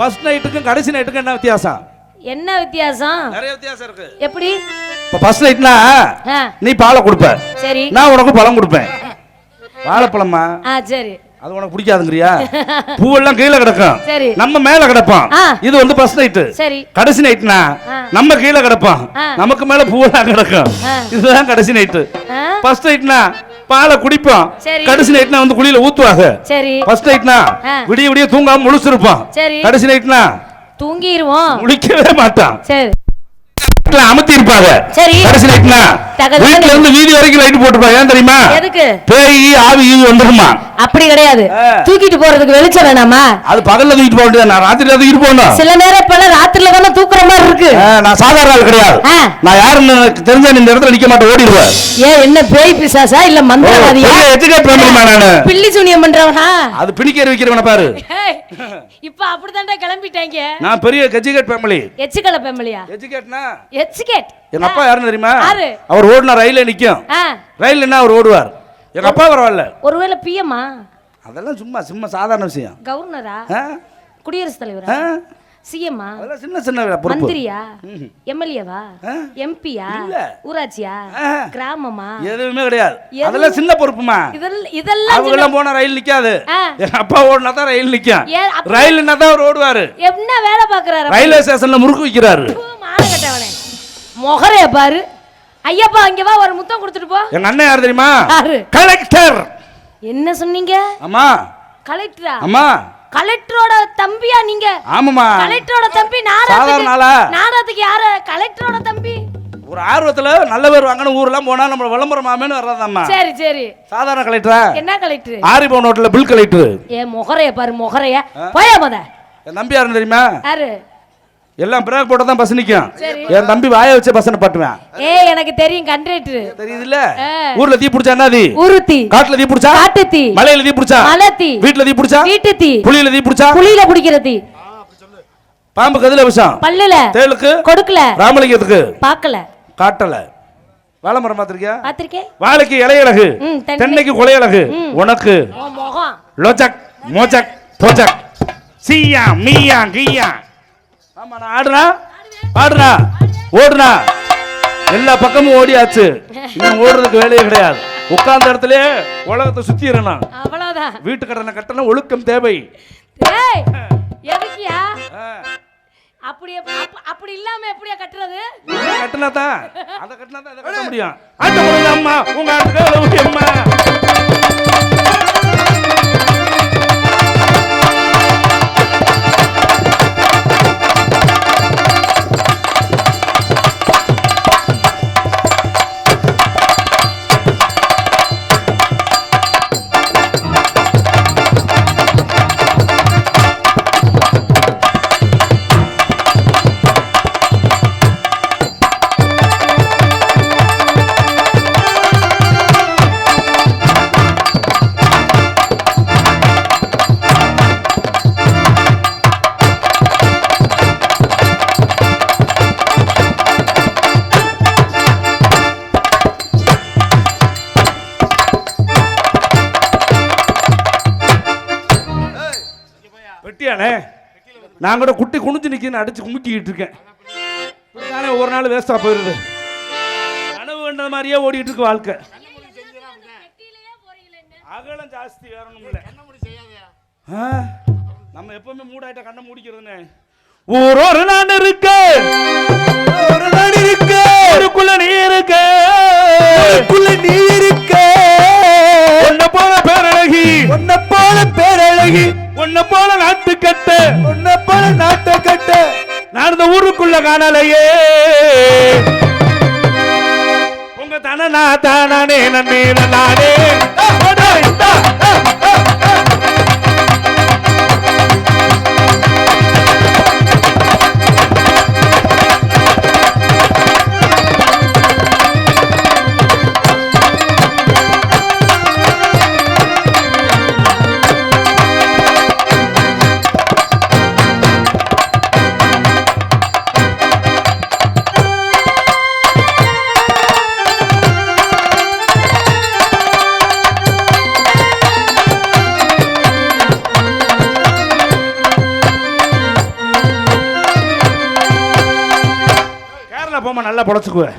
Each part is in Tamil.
ஃபர்ஸ்ட் நைட்டுக்கும் கடைசி நைட்டுக்கும் என்ன வித்தியாசம்? என்ன வித்தியாசம்? நிறைய வித்தியாசம் இருக்கு. எப்படி? இப்ப ஃபர்ஸ்ட் நைட்னா நீ பாலை கொடுப்ப, சரி, நான் உனக்கு பழம் கொடுப்பேன். வாழைப்பழமா? சரி. அது உனக்கு பிடிக்காதுங்கறியா? பூவெல்லாம் கீழே கிடக்கும், சரி, நம்ம மேல கிடப்போம். இது வந்து ஃபர்ஸ்ட் நைட். சரி. கடைசி நைட்னா நம்ம கீழே கிடப்போம், நமக்கு மேல பூவெல்லாம் கிடக்கும். இதுதான் கடைசி நைட். ஃபர்ஸ்ட் நைட்னா பாலை குடிப்போம், கடைசி நைட்னா வந்து குளியில ஊத்துவாங்க. சரி. ஃபர்ஸ்ட் நைட்னா விடிய விடிய தூங்காம முழிச்சிருப்போம், கடைசி நைட்னா தூங்கிடுவோம், முழிக்கவே மாட்டான். சரி, அமர்த்தி இருப்பாங்க. சரி. கடைசி நைட்னா வீட்ல இருந்து வீதி வரைக்கும் லைட் போட்டுப்பாங்க. ஏன் தெரியுமா? எதுக்கு? பேய் ஆவி ஈவி வந்துருமா? அப்படி கிடையாது, தூக்கிட்டு போறதுக்கு வெளிச்சம் வேணாமா? அது பகல்ல தூக்கிட்டு போக வேண்டியது, நான் ராத்திரில தூக்கிட்டு போகணும். சில நேரம் இப்ப ராத்திரில தானே தூக்குற மாதிரி இருக்கு. நான் சாதாரண ஆள் கிடையாது, நான் யாருன்னு தெரிஞ்சா இந்த இடத்துல நிக்க மாட்டேன், ஓடிடுவேன். ஏன் என்ன பேய் பிசாசா இல்ல மந்திரவாதியா? எஜுகேட் பண்ணுமா? நானு பில்லி சூனியம் பண்றவனா? அது பிணிக்கேறி வைக்கிறவன பாரு. இப்ப அப்படிதான்டா கிளம்பிட்டாங்க. நான் பெரிய எஜுகேட் ஃபேமிலி. எஜுகேட் ஃபேமிலியா? எஜுகேட்னா எஜுகேட். எங்க அப்பா யாருன்னு தெரியுமா? அவர் ஓடுனா ரயில்ல நிக்கும், ரயில் என்ன அவர் ஓடுவார். எங்க அப்பா பரவாயில்ல. ஒருவேளை பிஎம்மா? அதெல்லாம் சும்மா சும்மா சாதாரண விஷயம். கவர்னரா? குடியரசுத் தலைவரா? சிஎம்மா? அதெல்லாம் சின்ன சின்ன பொறுப்பு. மந்திரியா? எம்எல்ஏவா? எம்பியா? ஊராட்சியா? கிராமமா? எதுவுமே கிடையாது, அதெல்லாம் சின்ன பொறுப்புமா. இதெல்லாம் அவங்கெல்லாம் போனா ரயில் நிக்காது, எங்க அப்பா ஓடுனா தான் ரயில் நிக்கும். ரயில் என்ன தான் அவர் ஓடுவாரு. என்ன வேலை பாக்குறாரு? ரயில்வே ஸ்டேஷன்ல முறுக்கு விக்கிறாரு. மானகட்டவனே, மொகரைய பாரு. ஐயப்பா அங்க வா, ஒரு முத்தம் கொடுத்துட்டு போ. எங்க அண்ணன் யார் தெரியுமா? கலெக்டர். என்ன சொன்னீங்க? ஆமா, கலெக்டரா? ஆமா, கலெக்டரோட தம்பியா நீங்க? ஆமாமா, கலெக்டரோட தம்பி. நாடகத்துக்கு யாரு கலெக்டரோட தம்பி? ஒரு ஆர்வத்துல நல்ல பேர் வாங்கணும், ஊர்லாம் போனா நம்ம விளம்பரம் மாமேன்னு வர்றதாம்மா. சரி சரி. சாதாரண கலெக்டரா? என்ன கலெக்டர்? ஆரிபவன் ஹோட்டல்ல பில் கலெக்டர். ஏ மொகரைய பாரு, மொகரைய போயா மத. என் தம்பி யாருன்னு தெரியுமா? யாரு? எல்லாம் பிரேக் போட்டு தான் பஸ் நிக்கும். என் தம்பி வாய வச்சு பஸ் பாட்டுவேன். எனக்கு தெரியும், கண்டக்டர். தெரியுதுல்ல? ஊர்ல தீ புடிச்சா என்ன தீ? ஊருத்தி. காட்டுல தீ புடிச்சா காட்டு தீ. மலையில தீ புடிச்சா மலை தீ. வீட்ல தீ புடிச்சா வீட்டு தீ. புளியில தீ புடிச்சா புளியில புடிக்கிற தீ. பாம்பு கதுல விஷம், பல்லுல. தேளுக்கு கொடுக்கல, ராமலிங்கத்துக்கு பார்க்கல, காட்டல. வாழை மரம் பாத்திருக்கியா? பாத்திருக்கேன். வாழைக்கு இலையழகு, தென்னைக்கு கொலையழகு, உனக்கு முகம் லோஜக் மோஜக் போஜக் சீயா மீயா கீயா. ஆமா, நான் ஆடுனா பாடுனா ஓடுனா எல்லா பக்கமும் ஓடியாச்சு. இன்னும் ஓடுறதுக்கு வேலையே கிடையாது, உட்கார்ந்த இடத்துல உலகத்தை சுத்திரணும். அவ்வளவுதான். வீட்டு கடனை கட்டணும், ஒழுக்கம் தேவை. எதுக்கியா அப்படி இல்லாம எப்படியா கட்டுறது? கட்டினாதான் அதை கட்டினாதான் அதை கட்ட முடியும். அம்மா உங்க ஆட்டுக்கு அம்மா. நான் கூட குட்டி குனிஞ்சு நிக்க அடிச்சு குமிட்டிக்கிட்டு இருக்கேன். ஒரு நாள் வேஸ்டா போயிருது. கனவு வேண்ட மாதிரியே ஓடிட்டு இருக்கு வாழ்க்கை. அகலம் ஜாஸ்தி வேற ஒண்ணும் இல்ல. நம்ம எப்பவுமே மூடாயிட்ட கண்ணை மூடிக்கிறதுன்னு. ஒரு நான் இருக்க, ஒரு நான் இருக்க, ஒருக்குள்ள நீ இருக்க, ஒருக்குள்ள நீ இருக்க. உன்ன போல பேரழகி, உன்ன போல பேரழகி, உன்ன போல நாட்டு கட்ட, உன்ன போல நாட்டு கட்ட நான் இந்த ஊருக்குள்ள காணலையே. உங்க தானே தானே நன்னே நானே. போமா நல்லா பொழைச்சுக்குவேன்.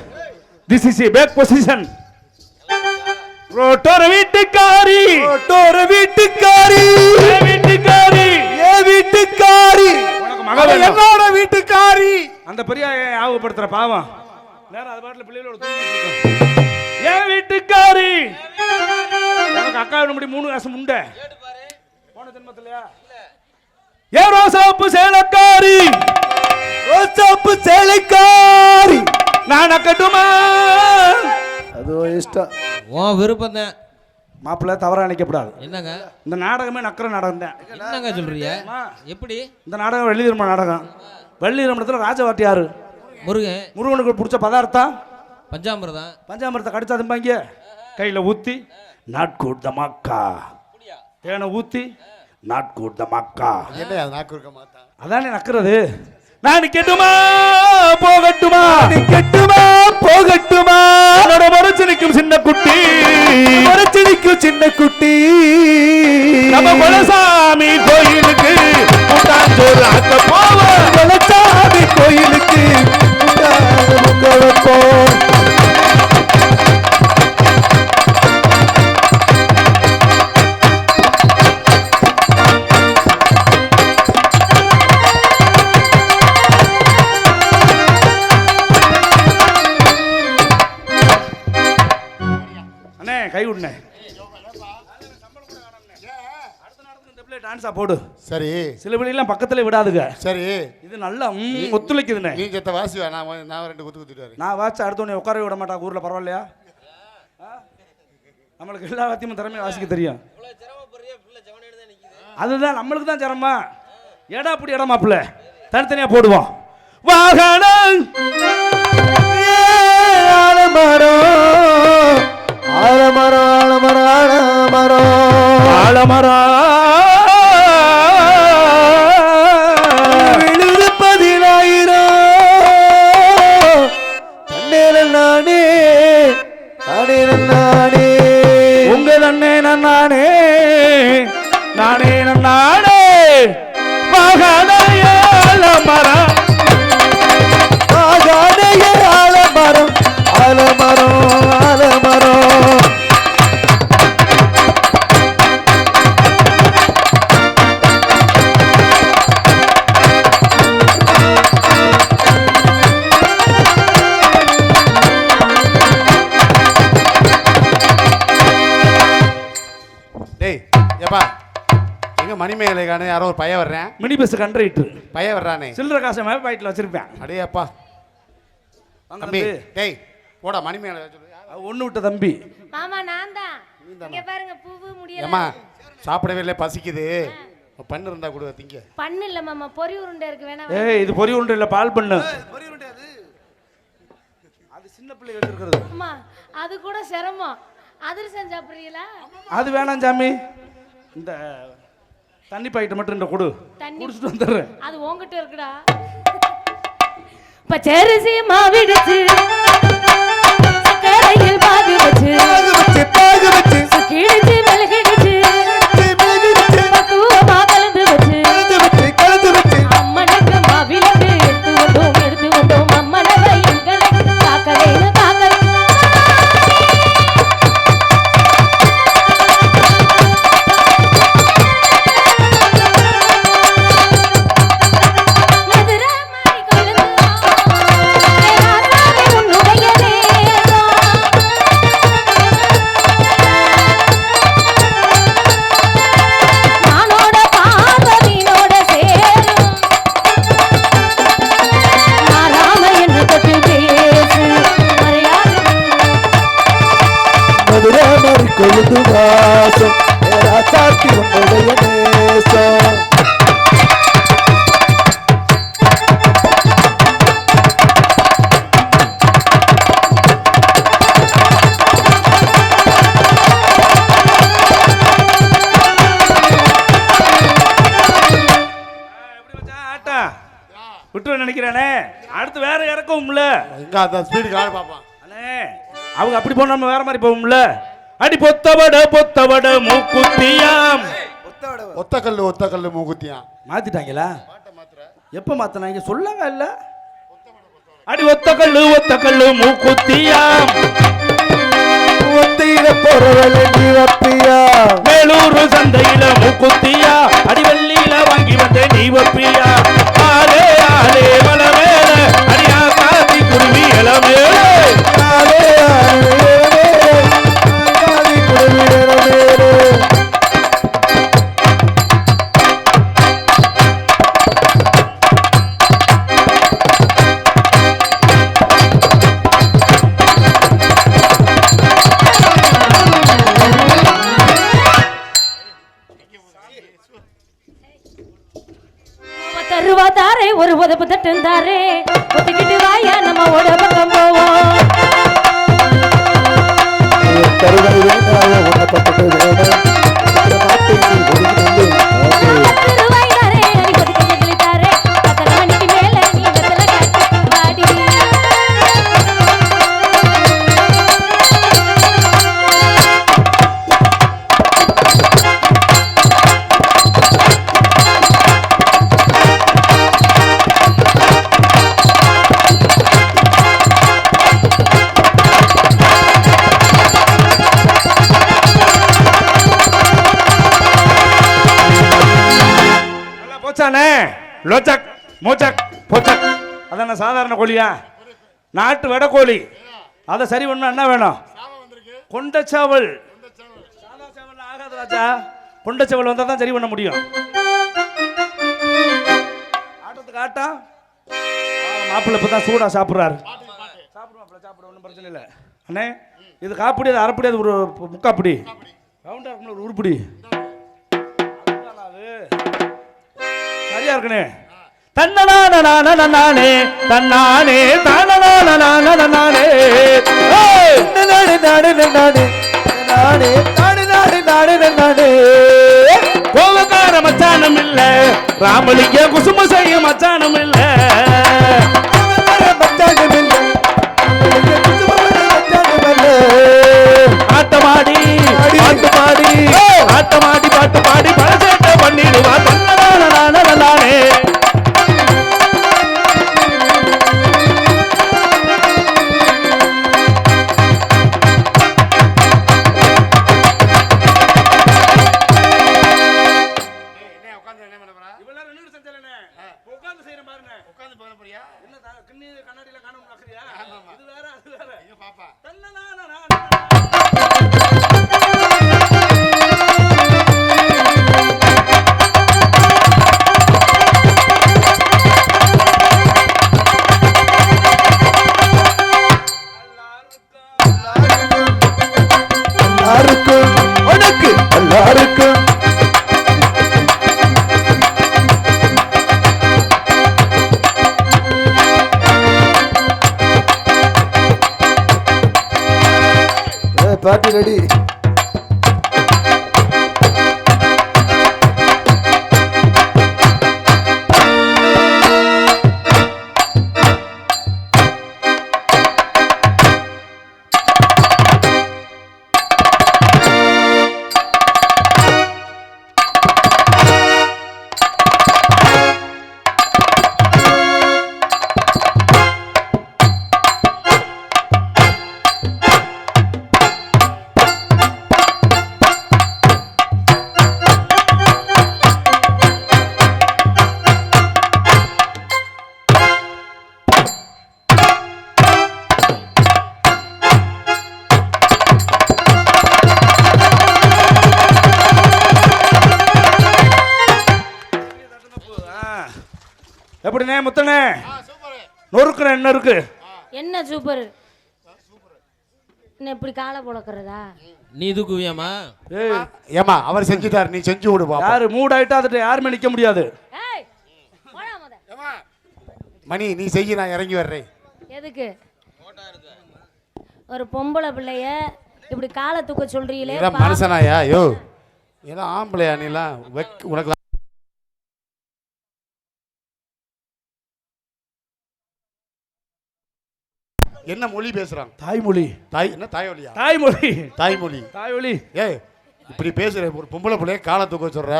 This is back position. ரோட்டோர வீட்டுக்காரி வீட்டுக்காரி உனக்கு மக என்னோட வீட்டுக்காரி. அந்த பெரிய ஞாபகப்படுத்துற பாவம் நேரம் அது பாட்டுல பிள்ளைகளோட ஏன் வீட்டுக்காரி உனக்கு அக்கா முடி 3 காசு முண்டை போன ஜென்மத்திலயா? ஏ ரோசாப்பு சேலக்காரி ரோசாப்பு சேலைக்காரி நான் அக்கட்டுமா? அது இஷ்டம் உன் விருப்பம் தான். மாப்பிள்ள தவறா நினைக்கப்படாது. என்னங்க இந்த நாடகமே நக்கற நாடகம் தான். என்னங்க சொல்றீங்க? எப்படி? இந்த நாடகம் வெள்ளி திருமண நாடகம். வெள்ளி திருமணத்தில் ராஜவாட்டி யாரு? முருகன். முருகனுக்கு பிடிச்ச பதார்த்தம் பஞ்சாமிரதம். பஞ்சாமிரத்தை கடிச்சா திம்பாங்க கையில் ஊற்றி நாட் கூட் த மக்கா தேனை ஊற்றி நாட் கூட் த மக்கா. அதானே நக்கிறது. நான் கெட்டுமா போகட்டுமா கெட்டுமா போகட்டுமா என்னோட மறைச்சு நிற்கும் சின்ன குட்டி மறைச்சு நிற்கும் சின்ன குட்டி நம்ம குலசாமி கோயிலுக்கு கூட்டாஞ்சோறு ஆக்க போவோம். குலசாமி கோயிலுக்கு வைப்போம். கை விடுனே டான்ஸா போடு. சரி சில வெளியெல்லாம் பக்கத்துல விடாதுங்க. சரி இது நல்லா ஒத்துழைக்குதுண்ணே. நீ ஜெத்த வாசி நான் 2 குத்து குத்திட்டாரு. நான் வாசி அடுத்தவனே உட்கார விட மாட்டாங்க ஊர்ல. பரவாயில்லையா? நம்மளுக்கு எல்லா வாத்தியமும் திறமையை வாசிக்க தெரியும். அதுதான் நம்மளுக்கு தான் சிரமமா. எடா அப்படி இடமாப்புல தனித்தனியா போடுவோம். வாகனம் ஆலமரம் ஆலமரம் ஆலமரம் ஆலமரம் விழுது 10,000 தண்ணீர் நானே நானே நானே உங்கள் அண்ணே நானே நானே நானே மகனைய ஆலமரம் மகனைய ஆலமரம் ஆலமரம் ஆலமரம். மணிமேகலைக்கான யாரோ ஒரு பையன் வர்றேன். மினி பஸ் கண்ட்ரைட்டு பையன் வர்றானே. சில்லற காசை மேப் பாக்கெட்ல வச்சிருப்பேன். அடே அப்பா தம்பி டேய் போடா மணிமேகலை ஒண்ணு விட்ட தம்பி. மாமா நான் தான். இங்க பாருங்க பூவு முடியல. அம்மா சாப்பிடவே இல்ல பசிக்குது. பண்ணு இருந்தா கூட திங்க. பண்ணு இல்ல மாமா பொரி உருண்டை இருக்கு வேணா. ஏய் இது பொரி உருண்டை இல்ல பால் பண்ணு. பொரி உருண்டை அது. அது சின்ன பிள்ளை வச்சிருக்கிறது. அம்மா அது கூட சிரமம். அதிரசம் சாப்பிடுறீங்களா? அது வேணாம் சாமி. இந்த தண்ணி பாக்கெட் மட்டும் இந்த கொடு. குடிச்சிட்டு வந்துறேன். அது உன்கிட்ட இருக்குடா. பச்சரிசி மாவிடுச்சு சக்கரையில் பாகு வச்சு பாகு வச்சு கிழிச்சு மெல்கிடுச்சு பக்குவமா கலந்து வச்சு கலந்து வச்சு அம்மனுக்கு மாவிளக்கு எடுத்து வந்தோம் அம்மனை எங்களுக்கு காக்கவேன்னு காக்கவே. கொழுது வாசம் ராசாத்தி உன்னுடைய நேசம். விட்டு நினைக்கிறானே அடுத்து வேற இறக்கவும் அவங்க அப்படி போன நம்ம வேற மாதிரி போவோம்ல. அடி பொத்தவட பொத்தவட மூக்குத்தியாம் ஒத்த கல்லு மூக்குத்தியாம் மாத்திட்டாங்களா? எப்ப மாத்தினாங்க சொல்லவே இல்ல. அடி ஒத்த கல்லு மூக்குத்தியா ஒத்தையில போறவள நீ வப்பியா மேலூர் சந்தையில மூக்குத்தியா அடி வெள்ளியில வாங்கி வந்த நீ வப்பியா ஆலே ஆலே மல மேல அடியா காத்தி குருவி இல மேல ஆலே ஆலே காதி குடுவிரமேரே தருவா தாரே ஒரு உதப்பு தட்டுந்தாரே ஒத்திக்கிட்டு வாயா நம்ம ஓட பக்கம் போவோம் தருவதை வேண்டாம் உணப்பட்டது வேண்டாம் மாட்டை நீ ஒதுங்கி ரூபாய் தாரே அடி ஒதுக்கி கிளித்தாரே 10 மணிக்கு மேல நீ வெத்தல காட்டு வாடி போச்சானே லோச்சக் மோச்சக் போச்சக் அதான சாதாரண கோழியா நாட்டு வெட கோழி அதை சரி பண்ணா என்ன வேணும் கொண்டச்சாவல் சாதா சேவல் ஆகாது ராஜா கொண்டச்சாவல் வந்தா தான் சரி பண்ண முடியும் ஆட்டத்துக்கு ஆட்டம் மாப்பிள்ளை இப்போ தான் சூடா சாப்பிட்றாரு சாப்பிட ஒன்றும் பிரச்சனை இல்லை அண்ணே இது காப்பிடி அது அரைப்படி அது ஒரு முக்காப்பிடி ரவுண்டா இருக்கும்ல ஒரு உருப்படி சரியா இருக்குனே தன்னனானே தன்னானே தானே நானே கோவக்கார மச்சானம் இல்ல ராமலிங்க குசும செய்ய மச்சானம் இல்ல ஆட்டமாடி பாட்டு பாடி ஆட்டமாடி பாட்டு பாடி பழசேட்ட பண்ணிடுவா தன்னனானே கண்ணாடியில காணும் இது வேற அது வேற பாப்பா உனக்கு எல்லாருக்கும் பார்ட்டி ரெடி எப்படினே முத்தனே நொறுக்குற என்ன இருக்கு என்ன சூப்பர் என்ன இப்படி காலை புழக்கிறதா நீ தூக்குவியாமா ஏமா அவர் செஞ்சுட்டார் நீ செஞ்சு விடு பாப்பா யாரு மூட் ஆயிட்டா அதுட்ட யாருமே நிக்க முடியாது ஏய் போடா முத மணி நீ செய்ய நான் இறங்கி வர்றேன் எதுக்கு ஒரு பொம்பளை பிள்ளைய இப்படி காலை தூக்க சொல்றீங்களே மனுஷனாயா யோ ஏதோ ஆம்பளையா நீலாம் உனக்கு என்ன மொழி பேசுறான் தாய்மொழி என்ன தாய்மொழியா தாய்மொழி தாய்மொழி தாய்மொழி ஏ இப்படி பேசுற ஒரு பொம்பளை பிள்ளைய காலை தூக்க சொல்ற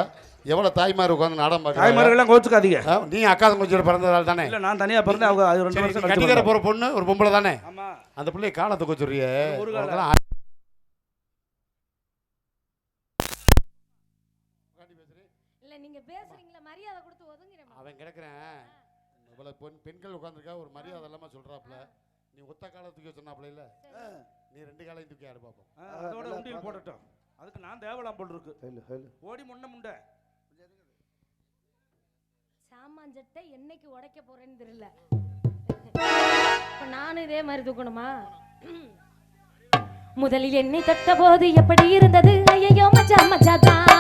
எவ்வளவு தாய்மார் உட்காந்து நாடகம் பார்க்க தாய்மார்கள்லாம் கோச்சுக்காதீங்க. நீ அக்கா கொஞ்சம் பிறந்ததால் தானே? இல்ல நான் தனியா பிறந்தேன். அவங்க அது 2 வருஷம் கட்டிக்கிற போற பொண்ணு ஒரு பொம்பளை தானே? ஆமா. அந்த பிள்ளைய காலத்தை கொஞ்சறியே இல்ல நீங்க பேசுறீங்களா மரியாதை கொடுத்து ஒதுங்குறேன். அவன் கிடக்குறேன் இவ்வளவு பெண்கள் உட்காந்துருக்கா ஒரு மரியாதை இல்லாம சொல்றாப்ல. நீ ஒத்த காலத்துக்கு சொன்னாப்ல இல்ல, நீ 2 காலையும் தூக்கி ஆடு பாப்போம். அதோட உண்டியல் போடட்டும். அதுக்கு நான் தேவலாம் போல் இருக்கு. ஓடி முண்டை சாமான்ஜட்டை என்னைக்கு உடைக்க போறேன்னு தெரியல. இப்ப நானும் இதே மாதிரி தூக்கணுமா? முதலில் என்னை தொட்ட போது எப்படி இருந்தது? ஐயோ மச்சா மச்சாதான்.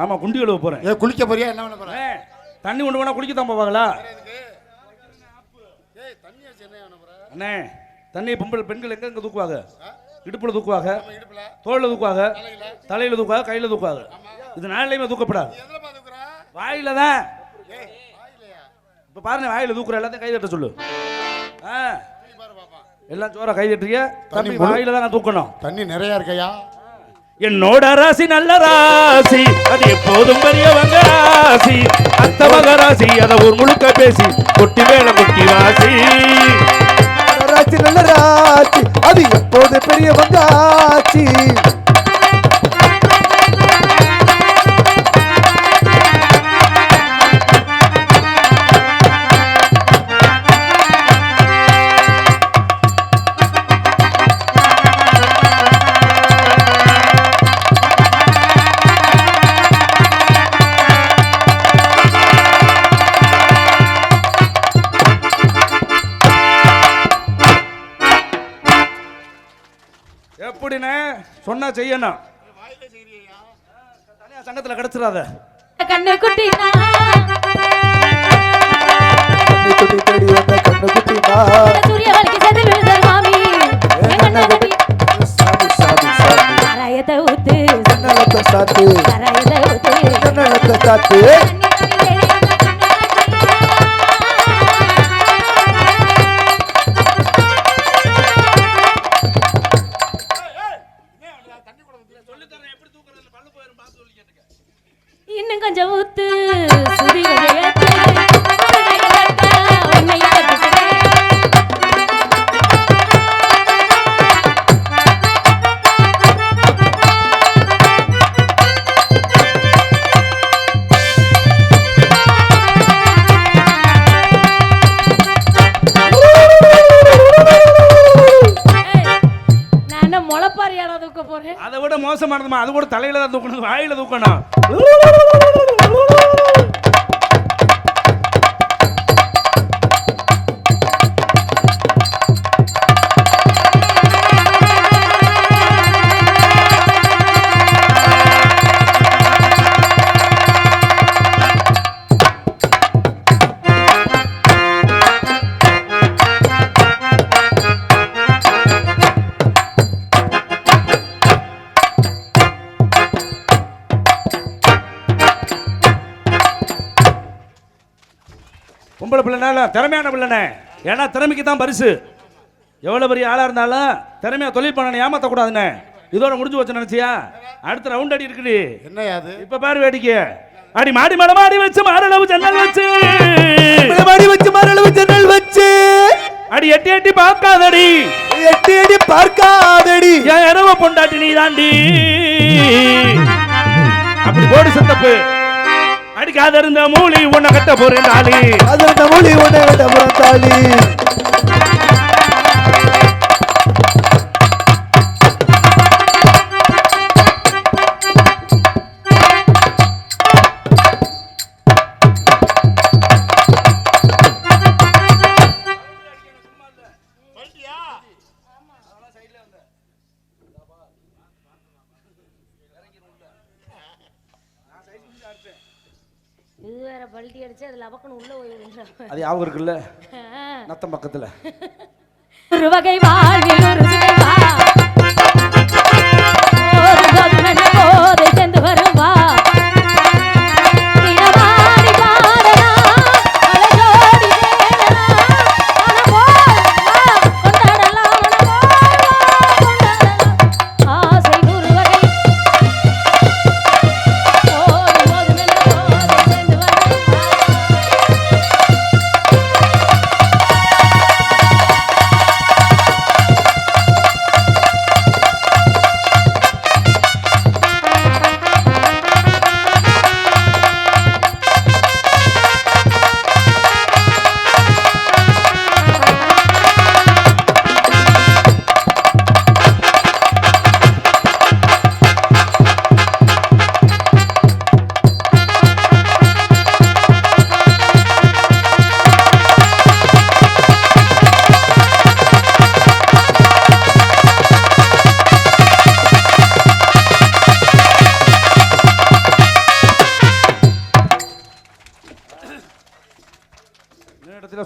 ஆமா குண்டி கழுவ போறேன். குளிக்க போறியா? என்ன பண்ண போற? தண்ணி கொண்டு போனா குளிக்க தான் போவாங்களா? அண்ணே தண்ணி பெண்கள் எங்க தூக்குவாங்க? இடுப்புல தூக்குவாங்க, தோல்ல தூக்குவாங்க, தலையில தூக்குவாங்க, கையில தூக்குவாங்க. இது நாளையுமே தூக்கப்படாது. வாயில தான். இப்ப பாருங்க வாயில தூக்குற எல்லாத்தையும் கை தட்ட சொல்லு. எல்லாம் சோற கை தட்டுறீங்க. தண்ணி வாயில தான் தூக்கணும். தண்ணி நிறைய இருக்கையா? என்னோட ராசி நல்ல ராசி, அது எப்போதும் பெரியவங்க ராசி. அத்த மக ராசி, அதை ஒரு முழுக்க பேசி கொட்டி மேல கொட்டி ராசி. ராசி நல்ல ராசி, அது எப்போது பெரியவங்க ஆசி. எப்படின்னு சொன்னா செய்யணும். தனியா சங்கத்துல கிடைச்சிடாத. கண்ணு குட்டி தேடி வந்த கண்ணு குட்டி சூரிய வலிக்கு செது விழுந்தார் மாமி. கண்ணு குட்டி சாமி சாமி சாமி கராயத்தை ஊத்து கண்ணலத்த சாத்து கராயத்தை ஊத்து கண்ணலத்த சாத்து. இன்னும் கொஞ்சம் ஊத்து சுதி அதை விட மோசமானதுமா. அது கூட தலையில தான் தூக்கணும், வாயில தூக்கணும். திறமையான பிள்ளைனே. ஏன்னா திறமைக்கு தான் பரிசு. எவ்வளவு பெரிய ஆளா இருந்தாலும் திறமையா தொழில் பண்ண ஏமாத்த கூடாதுண்ணே. இதோட முடிஞ்சு வச்சு நினைச்சியா? அடுத்த ரவுண்ட் அடி இருக்குடி. என்ன அது? இப்ப பாரு வேடிக்கை. அடி மாடி மேல மாடி வச்சு மாரளவு ஜன்னல் வச்சு மாடி வச்சு மாரளவு ஜன்னல் வச்சு அடி எட்டி எட்டி பார்க்காதடி, எட்டி எட்டி பார்க்காதடி, என் இரவ பொண்டாட்டி நீ தாண்டி. அப்படி போடு சத்தப்பு. அடிக்காத இருந்த மூலி உன்னை கட்ட போறேன் தாலி, அது அந்த மூலி உன்னை கட்ட போறேன் தாலி. இது வேற பல்டி அடிச்சு அதுல அவக்கணும் உள்ள போய் விழுந்துறாங்க. அது யாவும் இருக்குல்ல நத்தம் பக்கத்துல. ஒரு வகை வாழ்வில் ஒரு சுவை வா, ஒரு பதுமன போதை சென்று வரும் வா. தினமாடி பாடலா, அழகோடி தேடலா, மனமோல் வா, கொண்டாடலாம் மனமோல் வா, கொண்டாடலாம். ஆசை ஒரு வகை, ஒரு பதுமன போதை சென்று வரும் வா.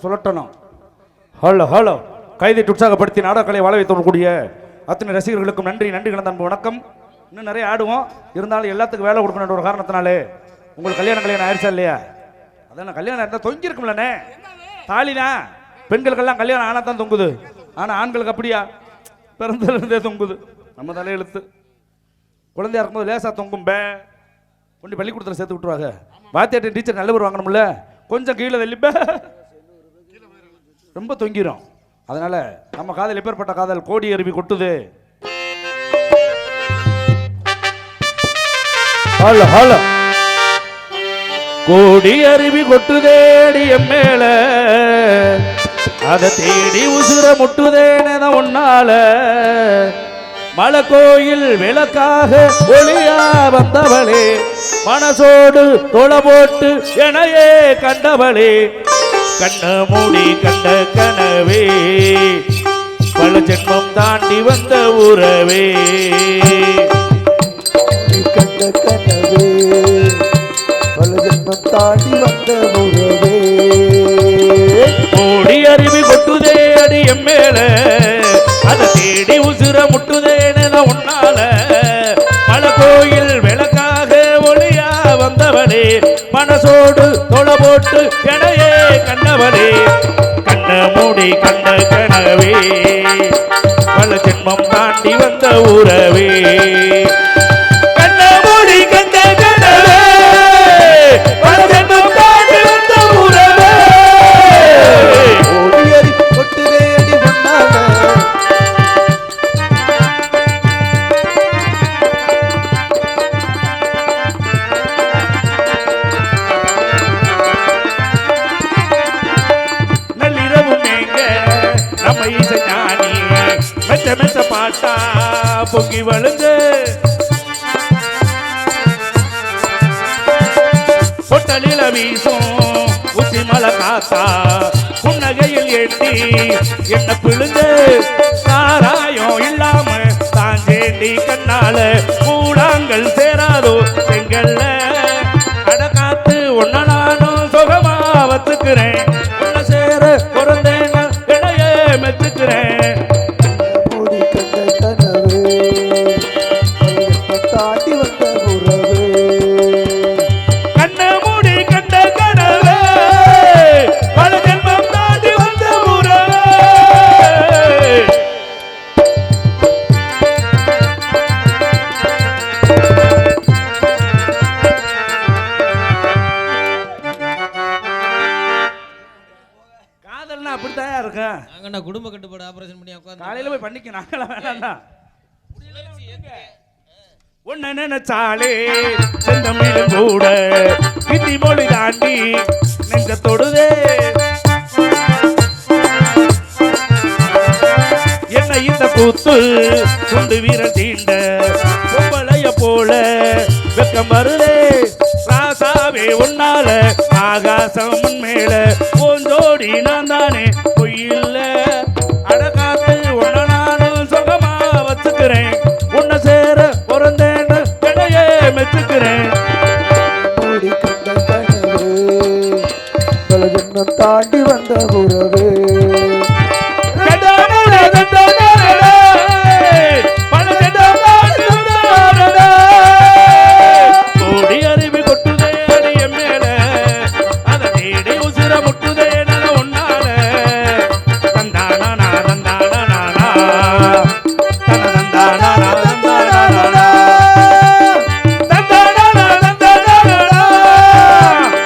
சொல்லட்டணும். ஹலோ ஹலோ கைதிட்டு உற்சாகப்படுத்தி நாடகங்களை வாழ வைத்தக்கூடிய அத்தனை ரசிகர்களுக்கும் நன்றி. நன்றி கலந்த அன்பு வணக்கம். இன்னும் நிறைய ஆடுவோம். இருந்தாலும் எல்லாத்துக்கும் வேலை கொடுக்கணும் ஒரு காரணத்தினாலே. உங்களுக்கு கல்யாணம் ஆயிடுச்சா இல்லையா? அதான் கல்யாணம் இருந்தால் தொங்கி இருக்கும்லண்ணே. தாலினா பெண்களுக்கெல்லாம் கல்யாணம் ஆனால் தான் தொங்குது. ஆனால் ஆண்களுக்கு அப்படியா? பிறந்ததுலேருந்தே தொங்குது. நம்ம தலையெழுத்து. குழந்தையா இருக்கும்போது லேசாக தொங்கும். கொண்டு பள்ளிக்கூடத்தில் சேர்த்து விட்டுருவாங்க. வாத்தியாட்ட டீச்சர் நல்ல பேர் வாங்கணும்ல. கொஞ்சம் கீழே தள்ளிப்ப ரொம்ப தொங்கிரும். அதனால நம்ம காதல் எப்பேற்பட்ட காதல்? கோடி அருவி கொட்டுது. ஹலோ ஹலோ கோடி அருவி கொட்டுதேடி என் மேல, அதை தேடி உசுர முட்டுதேன ஒன்னால. மலை கோயில் விளக்காக ஒளியா வந்தவளே, மனசோடு தொலை போட்டு எனையே கண்டவளே. கண்ண மூடி கண்ட கனவே, பல ஜென்மம் தாண்டி வந்த உறவே. கண்ட கனவே, பல ஜென்மம் தாண்டி வந்த உறவே. கோடி அருவி கொட்டுதே அடி என் மேல, அதை தேடி உசுர முட்டுதேன உன்னால. மலை கோயில் விளக்காக ஒளியா வந்தவளே, மனசோடு தொலை போட்டு எனையே கண்டவளே. கண்ண மூடி கண்ட கனவே, பல ஜென்மம் தாண்டி வந்த உறவே. கண்ண மூடி கண்ட கனவே, பல ஜென்மம் தாண்டி வந்த உறவே. ஓடி அடி கொட்டுதே அடி முன்னால, மெச்ச பாட்டா பொங்கி வழுந்து பொட்டலில வீசும் உச்சி மலை காத்தா, புன்னகையில் எட்டி என்ன பிழுந்து. சாராயம் இல்லாம தாஞ்சேண்டி கண்ணால கூடாங்கள் சேராதோ செங்கல்ல. அட காத்து ஒன்ன நானும் சுகமா வச்சுக்கிறேன், ஒன்ன சேர பிறந்தேங்க இடையே மெச்சுக்கிறேன். தாண்டி வந்த உறவே. கண்ண மூடி கண்ட கனவே, பல ஜென்மம் ஏன்னா குடும்ப கட்டுப்பாடு ஆபரேஷன் பண்ணி உட்காந்து காலையில போய் பண்ணிக்க நாங்களாம் வேணாம்டா உன்னை நினைச்சாலே செந்தமிழ் கூட விதி மொழி தாண்டி நெஞ்ச தொடுதே என்ன இந்த கூத்து துண்டு வீரன் தீண்ட பொம்பளைய போல வெக்கம் வருதே ராசாவே உன்னால ஆகாசம் மேல போஞ்சோடி நான் தானே பொய்யில்ல அடகாத்து உன்னை நானும் சுகமா வச்சுக்கிறேன் உன்னை சேர பிறந்தேன்னு கிடையே மெச்சுக்கிறேன் மூடி கண்ட கனவு பல ஜென்மம் தாண்டி வந்த உறவே